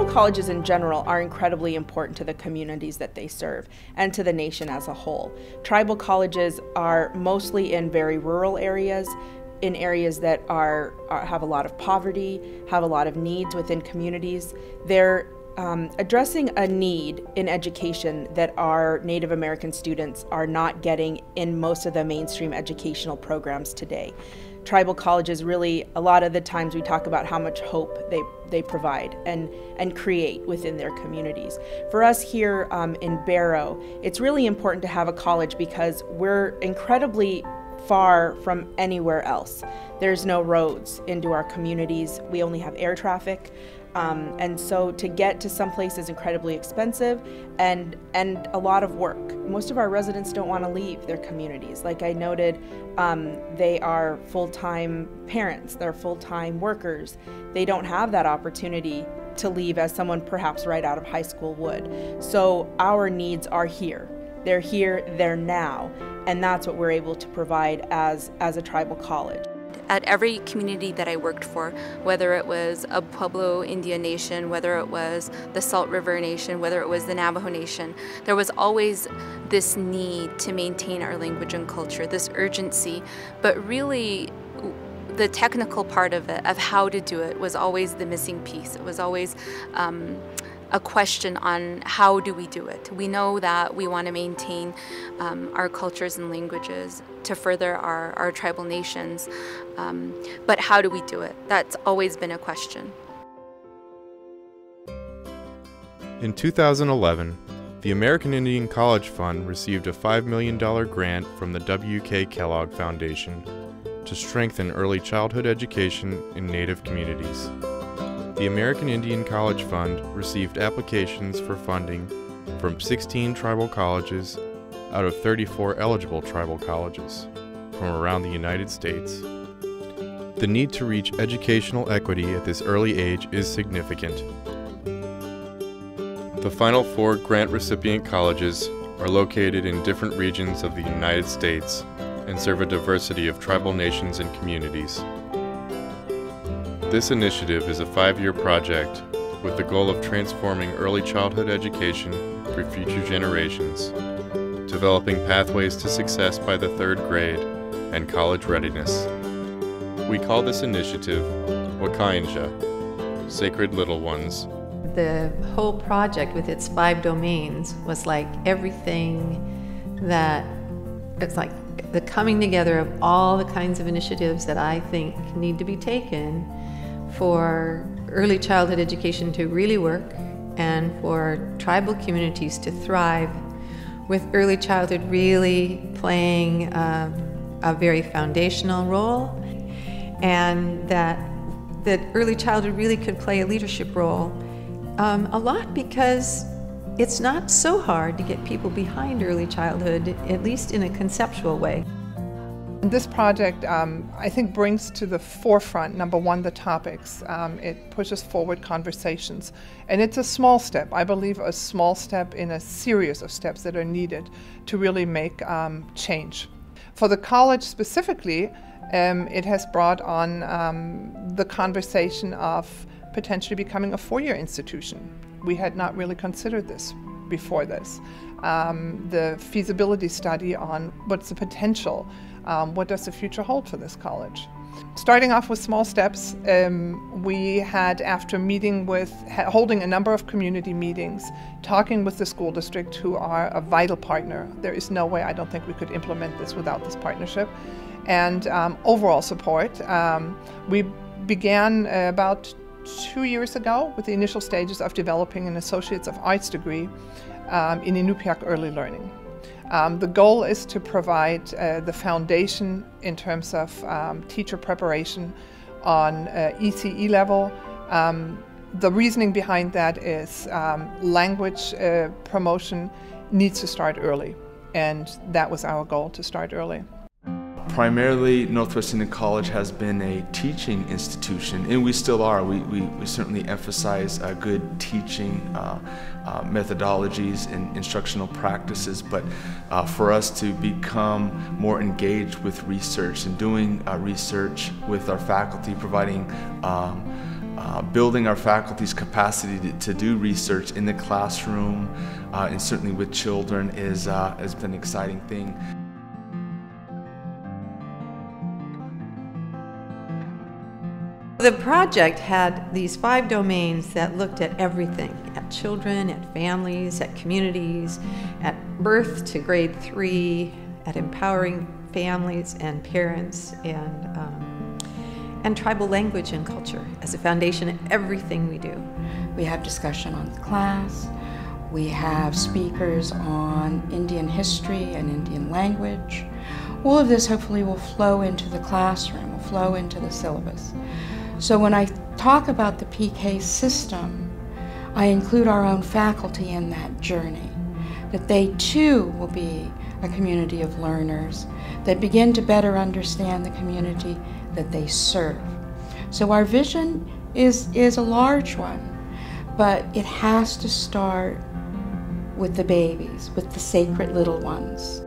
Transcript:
colleges in general are incredibly important to the communities that they serve and to the nation as a whole. Tribal colleges are mostly in very rural areas, in areas that have a lot of poverty, have a lot of needs within communities. They're addressing a need in education that our Native American students are not getting in most of the mainstream educational programs today. Tribal colleges really, a lot of the times we talk about how much hope they provide and create within their communities. For us here in Barrow, it's really important to have a college because we're incredibly far from anywhere else. There's no roads into our communities. We only have air traffic. And so to get to some place is incredibly expensive and a lot of work. Most of our residents don't want to leave their communities. Like I noted, they are full-time parents, they're full-time workers. They don't have that opportunity to leave as someone perhaps right out of high school would. So our needs are here. They're here, they're now, and that's what we're able to provide as a tribal college. At every community that I worked for, whether it was a Pueblo Indian Nation, whether it was the Salt River Nation, whether it was the Navajo Nation, there was always this need to maintain our language and culture, this urgency, but really the technical part of it, of how to do it, was always the missing piece. It was always a question on how do we do it. We know that we want to maintain our cultures and languages to further our tribal nations, but how do we do it? That's always been a question. In 2011, the American Indian College Fund received a $5 million grant from the W.K. Kellogg Foundation to strengthen early childhood education in Native communities. The American Indian College Fund received applications for funding from 16 tribal colleges out of 34 eligible tribal colleges from around the United States. The need to reach educational equity at this early age is significant. The final 4 grant recipient colleges are located in different regions of the United States and serve a diversity of tribal nations and communities. This initiative is a 5-year project with the goal of transforming early childhood education for future generations, developing pathways to success by the 3rd grade, and college readiness. We call this initiative Wakanyeja, Sacred Little Ones. The whole project with its 5 domains was like everything that, it's like the coming together of all the kinds of initiatives that I think need to be taken for early childhood education to really work and for tribal communities to thrive, with early childhood really playing a very foundational role, and that early childhood really could play a leadership role a lot, because it's not so hard to get people behind early childhood, at least in a conceptual way. This project, I think, brings to the forefront, number one, the topics. It pushes forward conversations. And it's a small step, I believe a small step in a series of steps that are needed to really make change. For the college specifically, it has brought on the conversation of potentially becoming a 4-year institution. We had not really considered this before this. The feasibility study on what's the potential. What does the future hold for this college? Starting off with small steps, we had, after holding a number of community meetings, talking with the school district, who are a vital partner. There is no way, I don't think, we could implement this without this partnership. And overall support. We began about 2 years ago with the initial stages of developing an Associates of Arts degree in Inupiaq early learning. The goal is to provide the foundation in terms of teacher preparation on ECE level. The reasoning behind that is language promotion needs to start early, and that was our goal, to start early. Primarily, Northwest Indian College has been a teaching institution, and we still are. We certainly emphasize good teaching methodologies and instructional practices, but for us to become more engaged with research and doing research with our faculty, providing building our faculty's capacity to do research in the classroom and certainly with children has been an exciting thing. The project had these 5 domains that looked at everything, at children, at families, at communities, at birth to grade 3, at empowering families and parents, and tribal language and culture as a foundation of everything we do. We have discussion on class, we have speakers on Indian history and Indian language. All of this hopefully will flow into the classroom, will flow into the syllabus. So when I talk about the PK system, I include our own faculty in that journey, that they too will be a community of learners that begin to better understand the community that they serve. So our vision is a large one, but it has to start with the babies, with the sacred little ones.